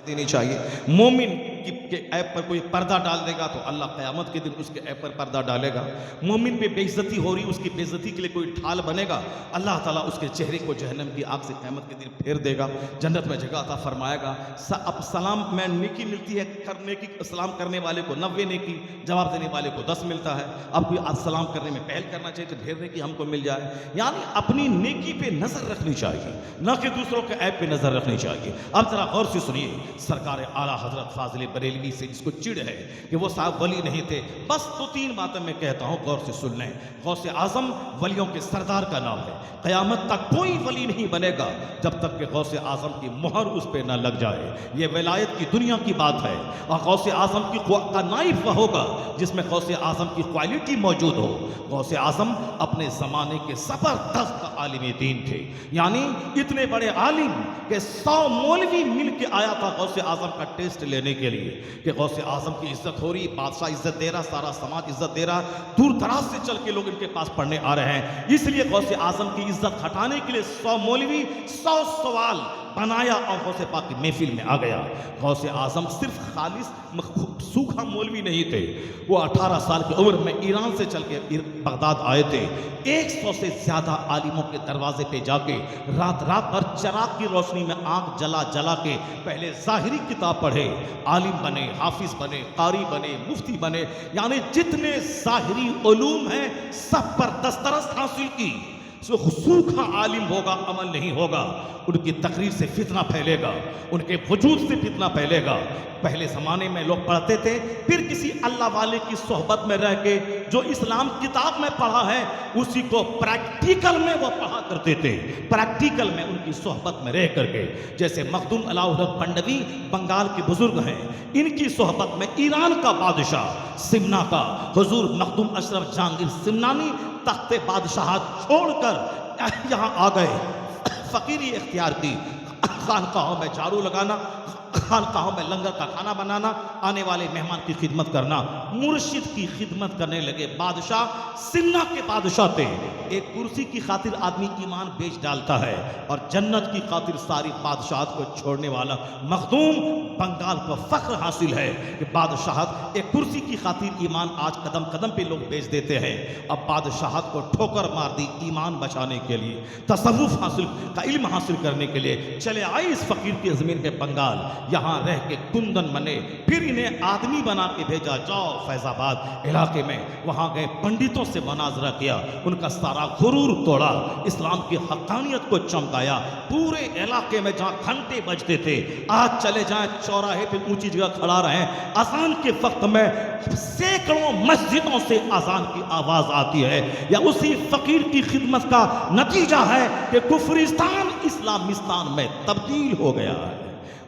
دینی چاہیے. مومن کے عیب پر کوئی پردہ ڈال دے گا تو اللہ قیامت کے دن اس کے عیب پر پردہ ڈالے گا. مومن پہ بے عزتی ہو رہی، اس کی بے عزتی کے لیے کوئی ڈھال بنے گا، اللہ تعالیٰ اس کے چہرے کو جہنم کی آگ سے قیامت کے دن پھیر دے گا، جنت میں جگہ عطا فرمائے گا. اب سلام میں نیکی ملتی ہے، نیکی سلام کرنے والے کو 90 نیکی، جواب دینے والے کو 10 ملتا ہے. اب کوئی سلام کرنے میں پہل کرنا چاہیے تو ڈھیر نیکی ہم کو مل جائے. یعنی اپنی نیکی پہ نظر رکھنی چاہیے، نہ کہ دوسروں کے عیب پہ نظر رکھنی چاہیے. اب ذرا غور سے سنیے، سرکار اعلیٰ حضرت فاضل بریلوی سے جس کو چڑ ہے کہ وہ صاحب ولی نہیں تھے، بس 2-3 باتیں میں کہتا ہوں، غور سے سن لیں. غوث اعظم ولیوں کے سردار کا نام ہے. قیامت تک کوئی ولی نہیں بنے گا جب تک کہ غوث اعظم کی مہر اس پہ نہ لگ جائے. یہ ولایت کی دنیا کی بات ہے. اور غوث اعظم کا نائب وہ ہوگا جس میں غوث اعظم کی کوالٹی موجود ہو. غوث اعظم اپنے زمانے کے زبردست عالم دین تھے، یعنی اتنے بڑے عالم کہ 100 مولوی مل کے آیا تھا غوث اعظم کا ٹیسٹ لینے کے لیے کہ غوث اعظم کی عزت ہو رہی، بادشاہ عزت دے رہا، سارا سماج عزت دے رہا، دور دراز سے چل کے لوگ ان کے پاس پڑھنے آ رہے ہیں. اس لیے غوث اعظم کی عزت ہٹانے کے لیے 100 مولوی 100 سوال بنایا اور غوث پاک کی محفل میں آ گیا. غوث اعظم صرف خالص سوکھا مولوی نہیں تھے، وہ 18 سال کی عمر میں ایران سے چل کے بغداد آئے تھے. 100 سے زیادہ عالموں کے دروازے پہ جا کے رات رات بھر چراغ کی روشنی میں آنکھ جلا جلا کے پہلے ظاہری کتاب پڑھے، عالم بنے، حافظ بنے، قاری بنے، مفتی بنے، یعنی جتنے ظاہری علوم ہیں سب پر دسترس حاصل کی. سوکھا عالم ہوگا، عمل نہیں ہوگا، ان کی تقریر سے فتنہ پھیلے گا، ان کے وجود سے فتنہ پھیلے گا. پہلے زمانے میں لوگ پڑھتے تھے، پھر کسی اللہ والے کی صحبت میں رہ کے جو اسلام کتاب میں پڑھا ہے اسی کو پریکٹیکل میں وہ پڑھا کرتے تھے، پریکٹیکل میں ان کی صحبت میں رہ کر کے. جیسے مخدوم علاؤ الحق پنڈوی بنگال کے بزرگ ہیں، ان کی صحبت میں ایران کا بادشاہ سمنا کا حضور مخدوم اشرف جہانگیر سمنانی تخت بادشاہت چھوڑ کر یہاں آ گئے. فقیری اختیار کی، خانقاہوں میں جھاڑو لگانا، خانقاہوں میں لنگر کا کھانا بنانا، آنے والے مہمان کی خدمت کرنا، مرشد کی خدمت کرنے لگے. بادشاہ سمنا کے بادشاہ تھے. ایک کرسی کی خاطر آدمی ایمان بیچ ڈالتا ہے اور جنت کی خاطر ساری بادشاہت کو چھوڑنے والا مخدوم بنگال کو فخر حاصل ہے کہ بادشاہت ایک کرسی کی خاطر ایمان آج قدم قدم پہ لوگ بیچ دیتے ہیں. اب بادشاہت کو ٹھوکر مار دی ایمان بچانے کے لیے، تصوف حاصل کا علم حاصل کرنے کے لیے چلے آئے اس فقیر کی زمین پہ بنگال. یہاں رہ کے کندن بنے، پھر انہیں آدمی بنا کے بھیجا، جاؤ فیض آباد علاقے میں. وہاں گئے، پنڈتوں سے مناظرہ کیا، ان کا سارا غرور توڑا، اسلام کی حقانیت کو چمکایا. پورے علاقے میں جہاں گھنٹے بجتے تھے آج چلے جائیں چوراہے پہ اونچی جگہ کھڑا رہیں، اذان کے وقت میں سینکڑوں مسجدوں سے اذان کی آواز آتی ہے. یا اسی فقیر کی خدمت کا نتیجہ ہے کہ کفرستان اسلامستان میں تبدیل ہو گیا ہے.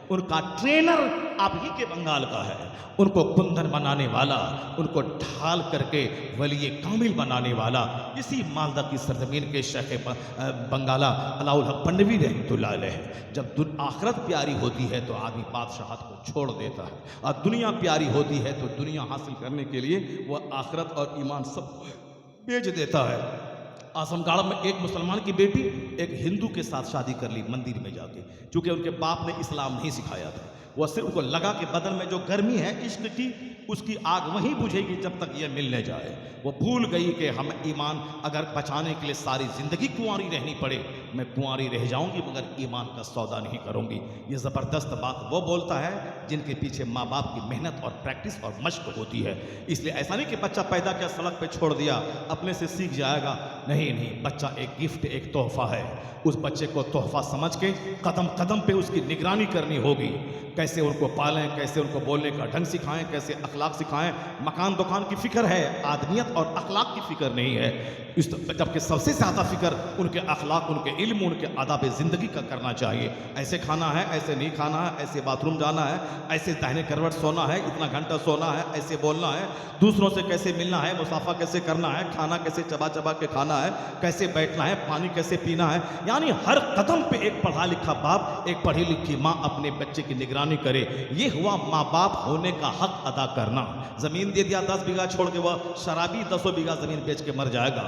ان کا ٹرینر اب ہی کے بنگال کا ہے، ان کو کندن بنانے والا، ان کو ڈھال کر کے ولی کامل بنانے والا اسی مالدہ کی سرزمین کے شیخ بنگالہ علاؤ الحق پنڈوی رحمۃ اللہ علیہ. جب آخرت پیاری ہوتی ہے تو آدمی بادشاہت کو چھوڑ دیتا ہے، اور دنیا پیاری ہوتی ہے تو دنیا حاصل کرنے کے لیے وہ آخرت اور ایمان سب بیچ دیتا ہے. اعظم گڑھ میں ایک مسلمان کی بیٹی ایک ہندو کے ساتھ شادی کر لی مندر میں جا کے، چونکہ ان کے باپ نے اسلام نہیں سکھایا تھا. وہ صرف کو لگا کہ بدن میں جو گرمی ہے عشق کی، اس کی آگ وہیں بجھے گی جب تک یہ مل نہ جائے. وہ بھول گئی کہ ہم ایمان اگر بچانے کے لیے ساری زندگی کنواری رہنی پڑے، میں کنواری رہ جاؤں گی مگر ایمان کا سودا نہیں کروں گی. یہ زبردست بات وہ بولتا ہے جن کے پیچھے ماں باپ کی محنت اور پریکٹس اور مشق ہوتی ہے. اس لیے ایسا نہیں کہ بچہ پیدا کیا سڑک پہ چھوڑ دیا اپنے سے سیکھ جائے گا. نہیں، بچہ ایک گفٹ، ایک تحفہ ہے. اس بچے کو تحفہ سمجھ کے قدم قدم پہ اس کی نگرانی کرنی ہوگی. کیسے ان کو پالیں، کیسے ان کو بولنے کا ڈھنگ سکھائیں، کیسے اخلاق سکھائیں. مکان دکان کی فکر ہے، آدمیت اور اخلاق کی فکر نہیں ہے. جبکہ سب سے زیادہ فکر ان کے اخلاق، ان کے علم، ان کے آداب زندگی کا کرنا چاہیے. ایسے کھانا ہے، ایسے نہیں کھانا ہے، ایسے باتھ روم جانا ہے، ایسے داہنے کروٹ سونا ہے، اتنا گھنٹہ سونا ہے، ایسے بولنا ہے، دوسروں سے کیسے ملنا ہے، مصافحہ کیسے کرنا ہے، کھانا کیسے چبا چبا کے کھانا ہے، کیسے بیٹھنا ہے، پانی کیسے پینا ہے. یعنی ہر قدم پہ ایک پڑھا لکھا باپ، ایک پڑھی لکھی ماں اپنے بچے کی نگرانی کرے. یہ ہوا ماں باپ ہونے کا حق ادا کرنا. زمین دے دیا 10 بیگھہ چھوڑ کے وہ شرابی 10 بیگھہ زمین بیچ کے مر جائے گا.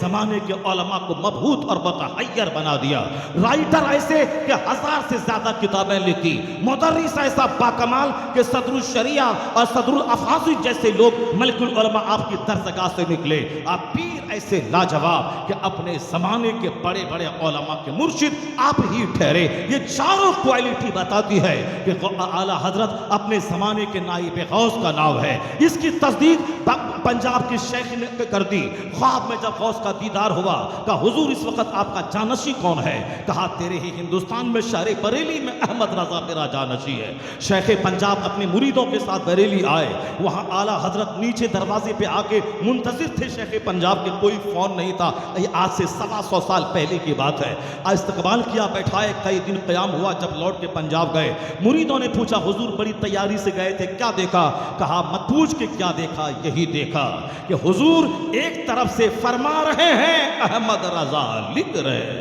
زمانے کے علماء کو مبہوت اور متحیر بنا دیا. رائٹر ایسے کہ 1000 سے زیادہ کتابیں لکھی. مدرس ایسا باکمال کہ صدر الشریعہ اور صدر الافاضل جیسے لوگ ملک العلماء آپ کی درسگاہ سے نکلے. آپ پیر ایسے لاجواب کہ اپنے زمانے کے بڑے بڑے علماء کے مرشد آپ ہی ٹھہرے. یہ چاروں کوالٹی بتاتی ہے کہ اعلیٰ حضرت اپنے زمانے کے نائب غوث کا نام ہے. اس کی تصدیق پنجاب کے شیخ نے کر دی. خواب میں جب غوث کا دیدار ہوا کہا حضور اس وقت آپ کا جانشی کون ہے؟ کہا تیرے ہی ہندوستان میں شہر بریلی میں احمد رضا میرا جانشی ہے. شیخ پنجاب اپنے مریدوں کے ساتھ بریلی آئے. وہاں اعلیٰ حضرت نیچے دروازے پہ آ کے منتظر تھے شیخ پنجاب کے. کوئی فون نہیں تھا. یہ آج سے 125 سال پہلے کی بات ہے. استقبال کیا, بیٹھائے, کئی دن قیام ہوا. جب لوٹ کے پنجاب گئے مریدوں نے پوچھا حضور بڑی تیاری سے گئے تھے, کیا دیکھا؟ کہا مت پوچھ کے کیا دیکھا, یہی دیکھا کہ حضور ایک طرف سے فرما رہے ہیں احمد رضا لکھ رہے ہیں,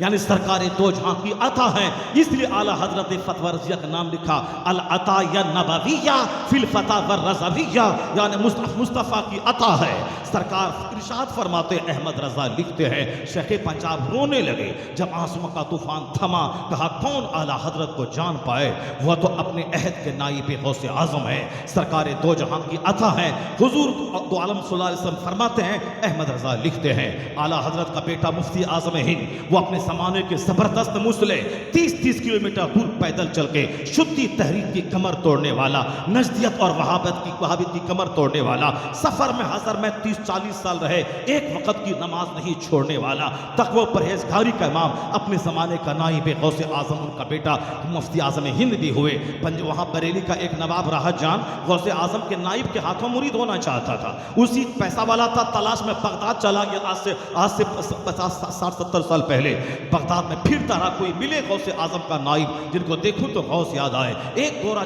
یعنی سرکار دو جہاں کی عطا ہیں. اس لیے اعلیٰ حضرت فتوی رضیہ کا نام لکھا العطایا نبویہ فی الفتاوی الرضویہ, یعنی مصطفیٰ کی عطا ہے. سرکار ارشاد فرماتے احمد رضا لکھتے ہیں. شیخ پنجاب رونے لگے جب آنسوں کا طوفان تھما. کہا کون اعلیٰ حضرت کو جان پائے, وہ تو اپنے عہد کے نائب غوث اعظم ہے, سرکار دو جہاں کی عطا ہیں. حضور دو عالم صلی اللہ علیہ وسلم فرماتے ہیں احمد رضا لکھتے ہیں اعلیٰ حضرت کا بیٹا مفتی اعظم ہند, وہ اپنے زمانے کے زبردست مسلح 30 کلومیٹر دور پیدل چل کے شدی تحریک کی کمر توڑنے والا, نجدیت اور وہابیت کی کمر توڑنے والا, سفر میں حضر میں 30-40 سال رہے, ایک وقت کی نماز نہیں چھوڑنے والا, تقوی پرہیزگاری کا امام, اپنے زمانے کا نائب غوث اعظم, ان کا بیٹا مفتی اعظم ہند بھی ہوئے. وہاں بریلی کا ایک نواب راحت جان غوث اعظم کے نائب کے ہاتھوں مرید ہونا چاہتا تھا. اسی پیسہ والا تھا, تلاش میں بغداد چلا گیا. آج سے 50-60-70 سال پہلے بغداد میں پھرتا رہا, کوئی ملے غوث اعظم کا نائب جن کو دیکھوں تو غوث یاد آئے. ایک گورا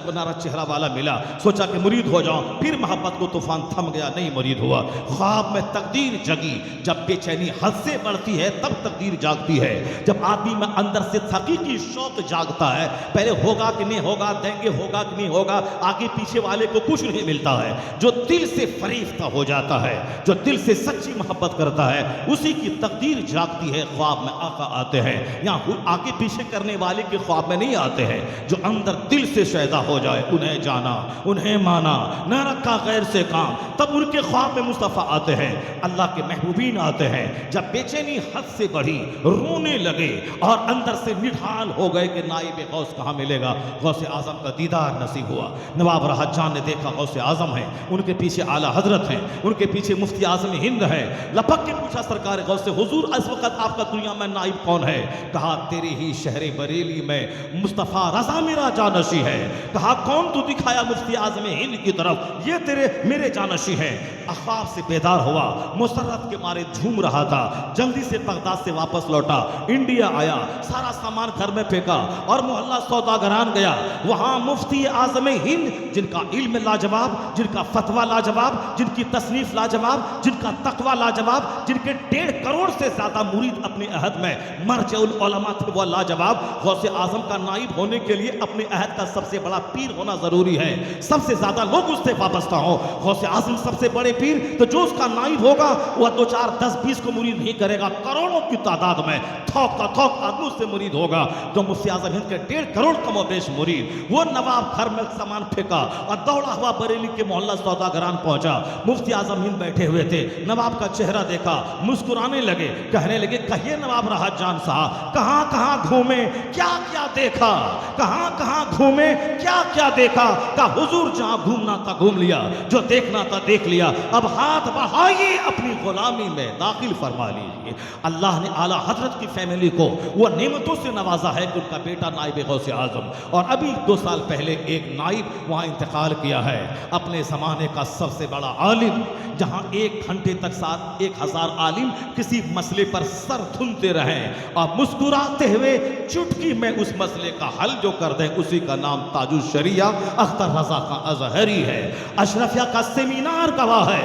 بنارا چہرہ والا ملا, سوچا کہ مرید ہو جاؤں. پھر محبت کو طوفان تھم گیا, نہیں مرید ہوا. خواب میں تقدیر جگی. جب بے چینی حد سے بڑھتی ہے تب تقدیر جاگتی ہے. جب آدمی میں اندر سے حقیقی شوق جاگتا ہے, پہلے ہوگا کہ نہیں ہوگا, دیں گے ہوگا کہ نہیں ہوگا, آگے پیچھے والے کو کچھ نہیں ملتا ہے. جو دل سے فریفتہ ہو جاتا ہے, جو دل سے سچی محبت کرتا ہے, اسی کی تقدیر جاگتی ہے. خواب میں آقا آتے ہیں, یہاں آگے پیچھے کرنے والے کے خواب میں نہیں آتے ہیں. جو اندر دل سے شیدا ہو جائے, انہیں جانا, انہیں مانا, نہ رکھا غیر سے کام, تب ان کے خواب میں مصطفیٰ آتے ہیں, اللہ کے محبوبین آتے ہیں. جب بے چینی حد سے بڑھی, رونے لگے اور اندر سے نڈھال ہو گئے کہ نائب غوث کہاں ملے گا. غوث اعظم کا دیدار نصیب ہوا. نواب راحت جان نے دیکھا غوث اعظم ہے, ان کے پیچھے اعلیٰ حضرت ہیں, ان کے پیچھے مفتی اعظم ہند ہے. لپک کے پوچھا سرکار غوث سے حضور اس وقت آپ کا دنیا میں نائب کون ہے؟ کہا تیرے ہی شہر بریلی میں مصطفیٰ رضا میرا جانشی ہے. کہا کون؟ تو دکھایا مفتی اعظم ہند کی طرف, یہ میرے جانشی ہیں. خواب سے بیدار ہوا, مسرت کے مارے جھوم رہا تھا. جلدی سے بغداد سے واپس لوٹا, انڈیا آیا, سارا سامان گھر میں پھینکا اور محلہ سوداگران گیا. وہاں مفتی اعظم ہند جن کا علم لاجواب, جن کا فتویٰ لاجواب, جن کی تصنیف لاجواب, جن کا تقویٰ لاجواب, جن کے 1.5 کروڑ سے زیادہ مرید اپنے عہد میں مرجع العلماء تھے, وہ لاجواب. غوث اعظم کا نائب ہونے کے لیے اپنے عہد کا سب سے بڑا پیر ہونا ضروری ہے, سب سے زیادہ لوگ اس سے وابستہ ہوں. غوث اعظم سب سے بڑے پیر, تو جو اس کا نائب ہوگا وہ 2 4 10 20 کو مرید نہیں کرے گا, کروڑوں کی تعداد میں تھوک کا تھوک آدمی سے مرید ہوگا. تو مفتی اعظم ہند کے 1.5 کروڑ کم و بیش مرید. وہ نواب گھر میں سامان پھینکا اور دوڑا ہوا بریلی کے محلہ سوداگران پہنچا. مفتی اعظم ہند بیٹھے ہوئے تھے, نواب کا چہرہ دیکھا, مسکرانے لگے, کہنے لگے کہیے نواب راحت جان صاحب, کہاں کہاں گھومے, کیا کیا دیکھا, کہاں کہاں گھومے, کیا کیا دیکھا. کہا حضور جہاں گھومنا تھا گھوم لیا, جو دیکھنا تھا دیکھ لیا, اب ہاتھ بڑھائیے اپنی غلامی میں داخل فرما لیجیے. اللہ نے اعلیٰ حضرت کی فیملی کو وہ نعمتوں سے نوازا ہے کہ ان کا بیٹا نائب غوث اعظم, اور ابھی 2 سال پہلے ایک نائب وہاں انتقال کیا ہے, اپنے زمانے کا سب سے بڑا عالم. جہاں 1 گھنٹے تک 1000 عالم کسی مسئلے پر سر دھنتے رہیں اور مسکراتے ہوئے چٹکی میں اس مسئلے کا حل جو کر دیں, اسی کا نام تاج الشریعہ اختر رضا کا اظہری ہے. اشرفیہ کا سیمینار گواہ ہے.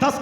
10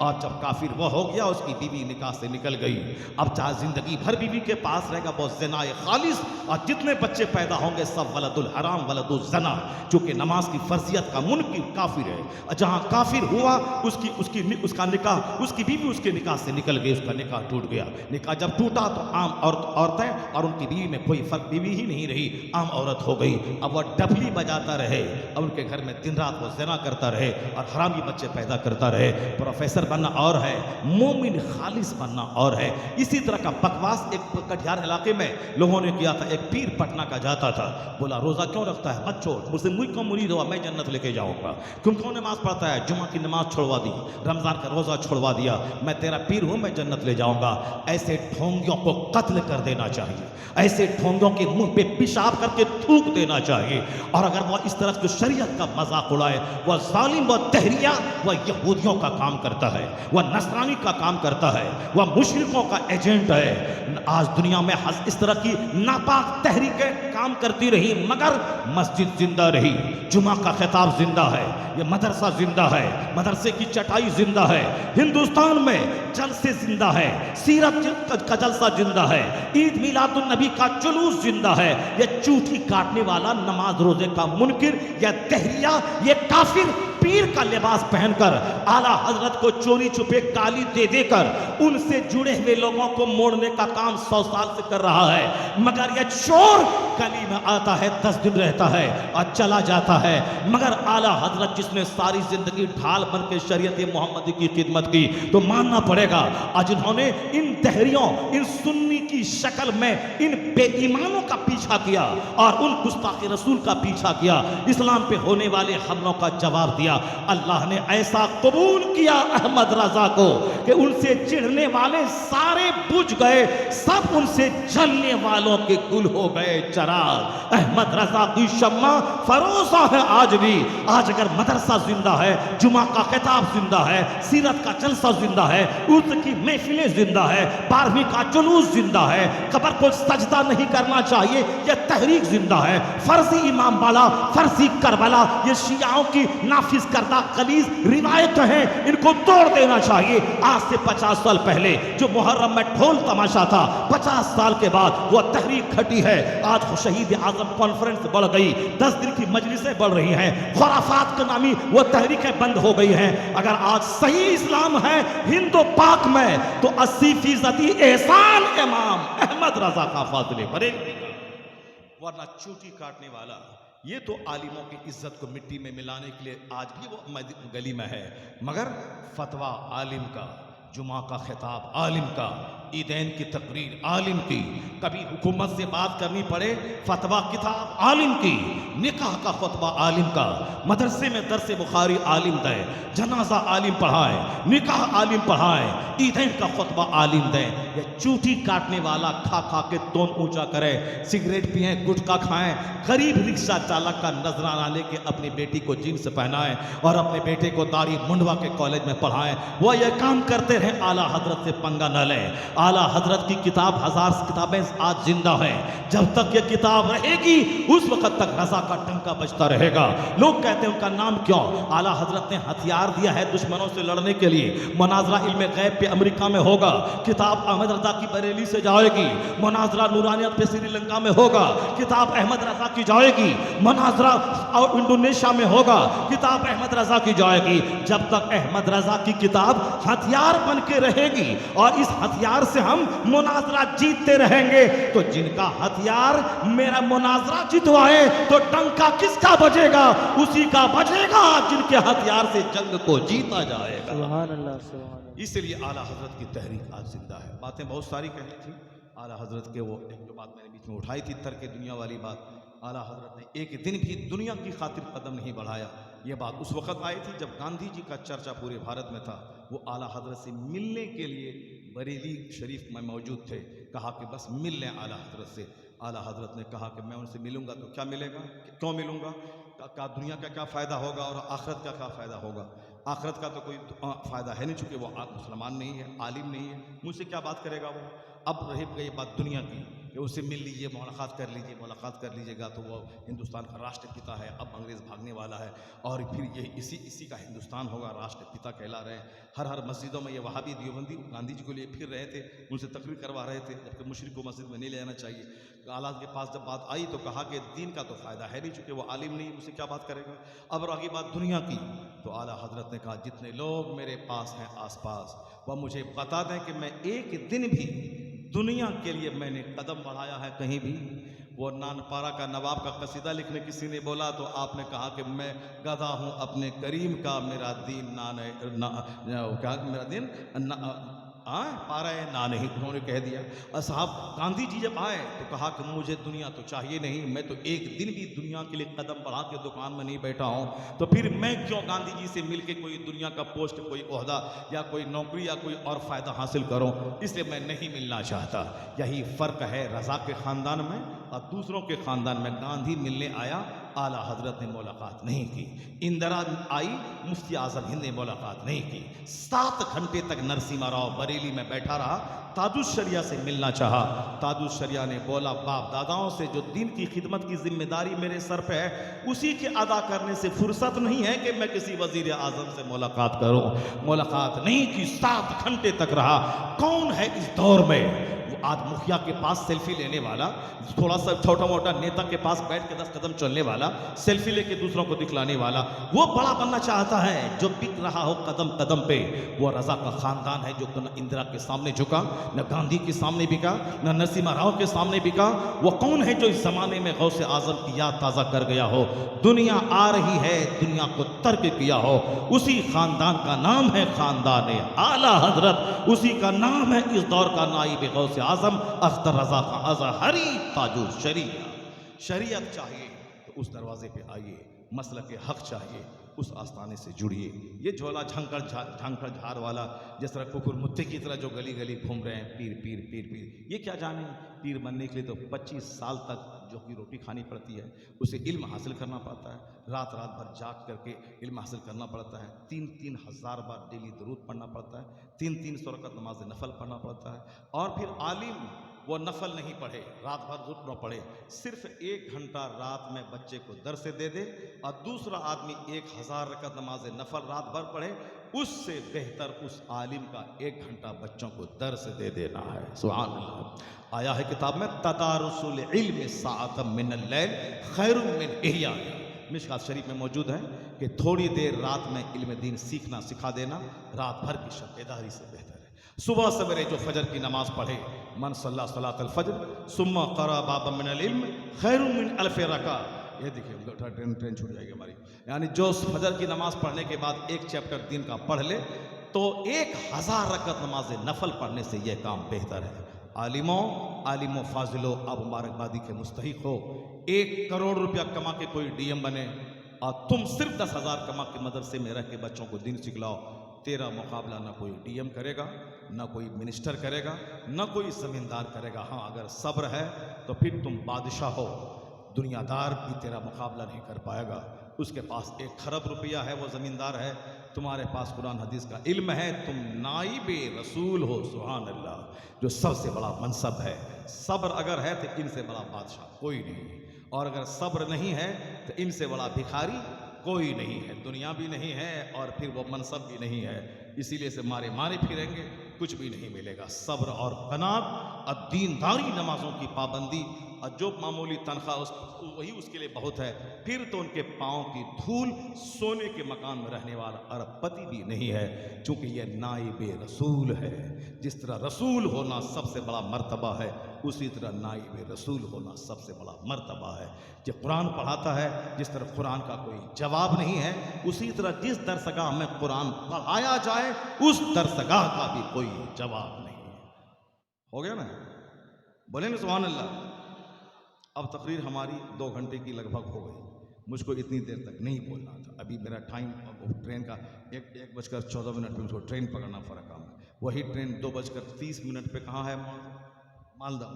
اور جب کافر وہ ہو گیا اس کی بیوی نکاح سے نکل گئی، اب چاہے زندگی بھر بیوی کے پاس رہے گا وہ زنا خالص، اور جتنے بچے پیدا ہوں گے سب ولد الحرام ولد الزنا، چونکہ نماز کی فرضیت کا منکر کافر ہے، جہاں کافر ہوا اس کا نکاح، اس کی بیوی اس کے نکاح سے نکل گئی، اس کا نکاح ٹوٹ گیا۔ نکاح جب ٹوٹا تو عام عورتیں اور ان کی بیوی میں کوئی فرق، بیوی ہی نہیں رہی، عام عورت ہو گئی۔ اب وہ ڈبلی بجاتا رہے، اب ان کے گھر میں دن رات وہ زنا کرتا رہے اور حرامی بچے پیدا کرتا رہے۔ پروفیسر بننا اور ہے، مومن خالص بننا اور ہے۔ اسی طرح کا بکواس ایک کٹیہار علاقے میں لوگوں نے کیا تھا۔ ایک پیر پٹنہ کا جاتا تھا، بولا روزہ کیوں رکھتا ہے؟ مت چھوڑ، مجھ سے مجھ کو مرید ہوا میں جنت لے کے جاؤں گا۔ کیوں نماز پڑھتا ہے؟ جمعہ کی نماز چھوڑوا دی، رمضان کا روزہ چھوڑوا دیا، میں تیرا پیر ہوں، میں جنت لے جاؤں گا۔ ایسے ڈھونگیوں کو قتل کر دینا چاہیے، ایسے ڈھونگیوں کے منہ پہ پیشاب کر کے تھوک دینا چاہیے۔ اور اگر وہ اس طرح کی شریعت کا مذاق اڑائے، وہ ظالم، وہ دہریہ، وہ یہودیوں کا کام کرتا ہے، وہ نصرانی کا کام کرتا ہے، وہ مشرکوں کا ایجنٹ ہے۔ آج دنیا میں اس طرح کی ناپاک تحریکیں کام کرتی رہی، مگر مسجد زندہ رہی، جمعہ کا خطاب زندہ ہے، یہ مدرسہ زندہ ہے، مدرسے کی چٹائی زندہ ہے، ہندوستان میں جلسے زندہ ہے، سیرت کا جلسہ زندہ ہے، عید میلاد النبی کا جلوس زندہ ہے۔ یہ چوٹی کاٹنے والا، نماز روزے کا منکر، یہ دہریہ، یہ کافر پیر کا لباس پہن کر اعلیٰ حضرت کو چوری چھپے گالی دے دے کر ان سے جڑے ہوئے لوگوں کو موڑنے کا کام 100 سال سے کر رہا ہے، مگر یہ چور گلی میں آتا ہے، 10 دن رہتا ہے اور چلا جاتا ہے۔ مگر اعلیٰ حضرت جس نے ساری زندگی ڈھال بن کے شریعت محمدی کی خدمت کی، تو ماننا پڑے گا۔ اور جنہوں نے ان دہریوں، ان سنی کی شکل میں ان بے ایمانوں کا پیچھا کیا اور ان گستاخ رسول کا پیچھا کیا، اسلام پہ ہونے والے حملوں کا جواب دیا، اللہ نے ایسا قبول کیا احمد رضا کو کہ ان سے چڑھنے والے سارے بجھ گئے، سب ان سے جلنے والوں کے گل ہو گئے چراغ۔ احمد رضا کی شمع فروزہ ہے آج بھی۔ آج اگر مدرسہ زندہ ہے، جمعہ کا خطاب زندہ ہے، سیرت کا جلسہ زندہ ہے، عرس کی محفلیں زندہ ہے، 12ویں کا جلوس زندہ ہے، قبر کو سجدہ نہیں کرنا چاہیے، یہ تحریک زندہ ہے، فرضی امام بالا، فرضی کربلا، یہ شیعوں کی نافذ کردہ غلیظ روایت ہیں، ان کو توڑ دینا چاہیے۔ آج سے 50 سال پہلے جو محرم میں ڈھول تماشا تھا، 50 سال کے بعد وہ تحریک کھٹی ہے۔ آج شہید اعظم کانفرنس بڑھ گئی، 10 دن کی مجلسیں بڑھ رہی ہیں، خرافات کے نامی وہ تحریکیں بند ہو گئی ہیں۔ اگر آج صحیح اسلام ہے ہند و پاک میں، تو 80% احسان امام احمد رضا کا فاضل بریلوی کا، ورنہ چوٹی کاٹنے والا یہ تو عالموں کی عزت کو مٹی میں ملانے کے لیے آج بھی وہ گلی میں ہے، مگر فتویٰ عالم کا، جمعہ کا خطاب عالم کا، عیدین کی تقریر عالم کی، کبھی حکومت سے بات کرنی پڑے فتویٰ کتاب عالم کی، نکاح کا خطبہ عالم کا، مدرسے میں درس بخاری عالم دے، جنازہ عالم پڑھائے، نکاح عالم پڑھائے، عیدین کا خطبہ عالم دے۔ یہ چوٹی کاٹنے والا کھا کھا کے تون اونچا کرے، سگریٹ پئیں، گٹکا کھائیں، غریب رکشہ چالک کا نذرانہ لے کے اپنی بیٹی کو جینس پہنائیں اور اپنے بیٹے کو داڑھی منڈوا کے کالج میں پڑھائیں، وہ یہ کام کرتے رہے، اعلیٰ حضرت سے پنگا نہ لیں۔ اعلیٰ حضرت کی کتاب 1000 کتابیں آج زندہ ہیں، جب تک یہ کتاب رہے گی اس وقت تک رضا کا ڈنکا بجتا رہے گا۔ لوگ کہتے ہیں ان کا نام کیوں؟ اعلیٰ حضرت نے ہتھیار دیا ہے دشمنوں سے لڑنے کے لیے۔ مناظرہ علم غیب پہ امریکہ میں ہوگا، کتاب احمد رضا کی بریلی سے جائے گی، مناظرہ نورانیت پہ سری لنکا میں ہوگا، کتاب احمد رضا کی جائے گی، مناظرہ انڈونیشیا میں ہوگا، کتاب احمد رضا کی جائے گی۔ جب تک احمد رضا کی کتاب ہتھیار بن کے رہے گی اور اس ہتھیار سے ہم مناظرہ جیتتے رہیں گے، تو جن کا ہتھیار میرا مناظرہ جتوائے تو ڈنکا کس کا بجے گا؟ اسی کا بجے گا جن کے ہتھیار سے جنگ کو جیتا جائے گا۔ سبحان اللہ، سبحان اللہ۔ اس لیے اعلیٰ حضرت کی تحریک آج زندہ ہے۔ باتیں بہت ساری کہنی تھی اعلیٰ حضرت کے، وہ ایک جو بات میں نے بیچ میں اٹھائی تھی ترک دنیا والی بات، اعلیٰ حضرت نے ایک دن بھی دنیا کی خاطر قدم نہیں بڑھایا۔ یہ بات اس وقت آئی تھی جب گاندھی جی کا چرچا پورے بھارت میں تھا، وہ اعلیٰ حضرت سے ملنے کے لیے بریلی شریف میں موجود تھے، کہا کہ بس مل لیں اعلیٰ حضرت سے۔ اعلیٰ حضرت نے کہا کہ میں ان سے ملوں گا تو کیا ملے گا، کیوں ملوں گا، دنیا کا کیا فائدہ ہوگا اور آخرت کا کیا فائدہ ہوگا؟ آخرت کا تو کوئی فائدہ ہے نہیں، چونکہ وہ مسلمان نہیں ہے، عالم نہیں ہے، مجھ سے کیا بات کرے گا وہ؟ اب رہی گئی بات دنیا کی، کہ اس سے مل لیجیے، ملاقات کر لیجیے گا تو وہ ہندوستان کا راشٹر پتا ہے، اب انگریز بھاگنے والا ہے اور پھر یہ اسی کا ہندوستان ہوگا، راشٹر پتا کہلا رہے ہیں۔ ہر مسجدوں میں یہ وہابی دیوبندی گاندھی جی کو لیے پھر رہے تھے، ان سے تقریر کروا رہے تھے، جبکہ مشرک کو مسجد میں نہیں لے جانا چاہیے۔ اعلیٰ کے پاس جب بات آئی تو کہا کہ دین کا تو فائدہ ہے نہیں، چونکہ وہ عالم نہیں، اسے کیا بات کرے گا۔ اب آگے بات دنیا کی، تو اعلیٰ حضرت نے کہا جتنے لوگ میرے پاس ہیں آس پاس، وہ مجھے بتا دیں کہ میں ایک دن بھی دنیا کے لیے میں نے قدم بڑھایا ہے کہیں بھی۔ وہ نانپارا کا نواب کا قصیدہ لکھنے کسی نے بولا تو آپ نے کہا کہ میں گدھا ہوں اپنے کریم کا، میرا دین میرا دین پارا ہے نہ نہیں، انہوں نے کہہ دیا۔ اصحاب گاندھی جی جب آئے تو کہا کہ مجھے دنیا تو چاہیے نہیں، میں تو ایک دن بھی دنیا کے لیے قدم بڑھا کے دکان میں نہیں بیٹھا ہوں، تو پھر میں کیوں گاندھی جی سے مل کے کوئی دنیا کا پوسٹ، کوئی عہدہ یا کوئی نوکری یا کوئی اور فائدہ حاصل کروں، اس لیے میں نہیں ملنا چاہتا۔ یہی فرق ہے رضا کے خاندان میں اور دوسروں کے خاندان میں۔ گاندھی ملنے آیا، اعلیٰ حضرت نے ملاقات نہیں کی۔ اندرا آئی، مفتی اعظم ہند نے ملاقات نہیں کی۔ 7 گھنٹے تک نرسمہا راؤ بریلی میں بیٹھا رہا، تاج الشریعہ سے ملنا چاہا۔ تاج الشریعہ نے بولا باپ داداؤں سے جو دین کی خدمت کی ذمہ داری میرے سر پہ ہے، اسی کے ادا کرنے سے فرصت نہیں ہے کہ میں کسی وزیر اعظم سے ملاقات کروں۔ ملاقات نہیں کی، 7 گھنٹے تک رہا۔ کون ہے اس دور میں وہ آج مکھیا کے پاس سیلفی لینے والا، تھوڑا سا چھوٹا موٹا نیتا کے پاس بیٹھ کے 10 قدم چلنے والا، سیلفی لے کے دوسروں کو دکھلانے والا؟ وہ بڑا بننا چاہتا ہے جو بک رہا ہو قدم قدم پہ۔ وہ رضا کا خاندان ہے جو نہ اندرا کے سامنے جھکا، نہ گاندھی کے سامنے بکا، نہ نرسمہا راؤ کے سامنے بکا۔ وہ کون ہے جو اس زمانے میں غوث اعظم کی یاد تازہ کر گیا ہو؟ دنیا آ رہی ہے، دنیا کو ترک کیا ہو، اسی خاندان کا نام ہے خاندان اعلیٰ حضرت، اسی کا نام ہے اس دور کا نائب غوث اعظم اختر رضا خان اظہری تاج الشریعہ۔ شریعت چاہیے تو اس دروازے پہ آئیے، مسلک حق چاہیے اس آستانے سے جڑیے۔ یہ جھولا جھنکڑ جھار والا جس طرح ککر متے کی طرح جو گلی گلی گھوم رہے ہیں، پیر پیر پیر پیر، یہ کیا جانے؟ پیر بننے کے لیے تو 25 سال تک جو کی روٹی کھانی پڑتی ہے، اسے علم حاصل کرنا پڑتا ہے، رات رات بھر جاگ کر کے علم حاصل کرنا پڑتا ہے، 3 ہزار بار ڈیلی درود پڑھنا پڑتا ہے، 300 رکعت نماز نفل پڑھنا پڑتا ہے، اور پھر عالم وہ نفل نہیں پڑھے، رات بھر درود نہ پڑھے، صرف 1 گھنٹہ رات میں بچے کو درس دے دے، اور دوسرا آدمی 1000 رکعت نماز نفل رات بھر پڑھے، اس سے بہتر اس عالم کا 1 گھنٹہ بچوں کو درس دے دینا ہے۔ سبحان اللہ۔ آیا ہے کتاب میں تدارس العلم ساعۃ من اللیل خیر من احیاء، مشکوٰۃ شریف میں موجود ہے کہ تھوڑی دیر رات میں علم دین سیکھنا سکھا دینا رات بھر کی شب بیداری سے بہتر ہے۔ صبح سویرے جو فجر کی نماز پڑھے، من صلی صلاۃ الفجر ثم قرأ بابا من العلم خیر من الف رکعہ، یہ دیکھیں ٹرین چھوٹ جائے گی ہماری، یعنی جو فجر کی نماز پڑھنے کے بعد 1 چیپٹر دین کا پڑھ لے تو 1000 رکعت نماز نفل پڑھنے سے یہ کام بہتر ہے۔ عالموں فاضلوں، آپ مبارکبادی کے مستحق ہو۔ 1 کروڑ روپیہ کما کے کوئی ڈی ایم بنے اور تم صرف 10,000 کما کے مدرسے میں رہ کے بچوں کو دین سکھلاؤ، تیرا مقابلہ نہ کوئی ڈی ایم کرے گا، نہ کوئی منسٹر کرے گا، نہ کوئی زمیندار کرے گا۔ ہاں اگر صبر ہے تو پھر تم بادشاہ ہو، دنیا دار بھی تیرا مقابلہ نہیں کر پائے گا۔ اس کے پاس 1 خرب روپیہ ہے، وہ زمیندار ہے، تمہارے پاس قرآن حدیث کا علم ہے، تم نائب رسول ہو۔ سبحان اللہ، جو سب سے بڑا منصب ہے۔ صبر اگر ہے تو ان سے بڑا بادشاہ کوئی نہیں، اور اگر صبر نہیں ہے تو ان سے بڑا بھکاری کوئی نہیں ہے، دنیا بھی نہیں ہے اور پھر وہ منصب بھی نہیں ہے۔ اسی لیے سے مارے پھریں گے، کچھ بھی نہیں ملے گا۔ صبر اور قناعت اور دینداری، نمازوں کی پابندی، اور جو معمولی تنخواہ وہی اس کے لیے بہت ہے، پھر تو ان کے پاؤں کی دھول سونے کے مکان میں رہنے والا ارب پتی بھی نہیں ہے، چونکہ یہ نائب رسول ہے۔ جس طرح رسول ہونا سب سے بڑا مرتبہ ہے، اسی طرح نائب رسول ہونا سب سے بڑا مرتبہ ہے۔ کہ قرآن پڑھاتا ہے، جس طرح قرآن کا کوئی جواب نہیں ہے، اسی طرح جس درسگاہ میں قرآن پڑھایا جائے اس درسگاہ کا بھی کوئی جواب نہیں ہے۔ ہو گیا نا؟ بولیں گے سبحان اللہ۔ اب تقریر ہماری 2 گھنٹے کی لگ بھگ ہو گئی، مجھ کو اتنی دیر تک نہیں بولنا تھا، ابھی میرا ٹائم ٹرین کا 1:14 پہ مجھ کو ٹرین پکڑنا پڑا کام ہے، وہی ٹرین 2:30 پہ کہاں ہے؟ مالدہ۔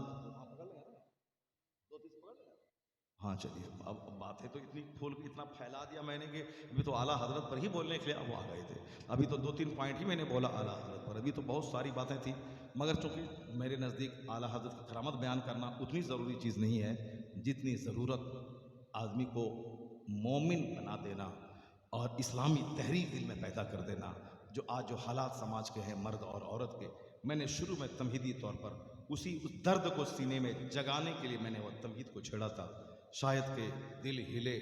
ہاں چلیے، اب بات ہے تو اتنی پھول اتنا پھیلا دیا میں نے کہ ابھی تو اعلیٰ حضرت پر ہی بولنے کے لیے اب وہ آ گئے تھے، ابھی تو 2-3 پوائنٹ ہی میں نے بولا اعلیٰ حضرت پر، ابھی تو بہت ساری باتیں تھیں مگر چونکہ میرے نزدیک اعلیٰ حضرت کی کرامت بیان کرنا اتنی ضروری چیز نہیں ہے جتنی ضرورت آدمی کو مومن بنا دینا اور اسلامی تحریک دل میں پیدا کر دینا. جو حالات سماج کے ہیں مرد اور عورت کے، میں نے شروع میں تمہیدی طور پر اس درد کو سینے میں جگانے کے لیے میں نے وہ تمہید کو چھیڑا تھا. شاید کہ دل ہلے،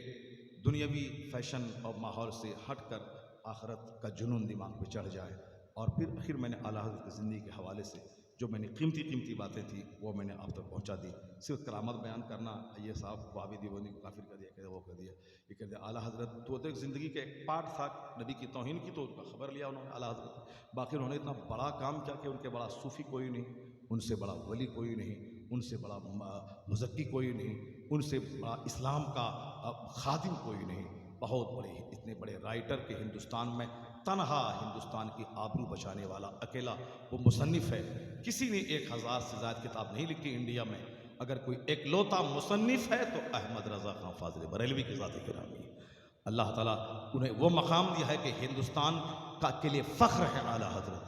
دنیاوی فیشن اور ماحول سے ہٹ کر آخرت کا جنون دماغ پہ چڑھ جائے. اور پھر آخر میں نے اعلیٰ حضرت کی زندگی کے حوالے سے جو میں نے قیمتی باتیں تھیں وہ میں نے آپ تک پہنچا دی. صرف کرامت بیان کرنا، یہ صاحب وہابی دیوبندی کو کافر کر دیا، کہ وہ کر دیا، یہ کر دیا. اعلیٰ حضرت تو ایک زندگی کا ایک پارٹ تھا. نبی کی توہین کی تو ان کا خبر لیا انہوں نے اعلیٰ حضرت. باقی انہوں نے اتنا بڑا کام کیا کہ ان کے بڑا صوفی کوئی نہیں، ان سے بڑا ولی کوئی نہیں، ان سے بڑا مزکی کوئی نہیں، ان سے بڑا اسلام کا خادم کوئی نہیں. بہت بڑے، اتنے بڑے رائٹر کے ہندوستان میں تنہا ہندوستان کی آبرو بچانے والا اکیلا وہ مصنف ہے. کسی نے 1000 سے زائد کتاب نہیں لکھی انڈیا میں. اگر کوئی اکلوتا مصنف ہے تو احمد رضا خان فاضل بریلوی کی ذات گرامی ہے. اللہ تعالیٰ انہیں وہ مقام دیا ہے کہ ہندوستان کا کے لیے فخر ہے اعلیٰ حضرت.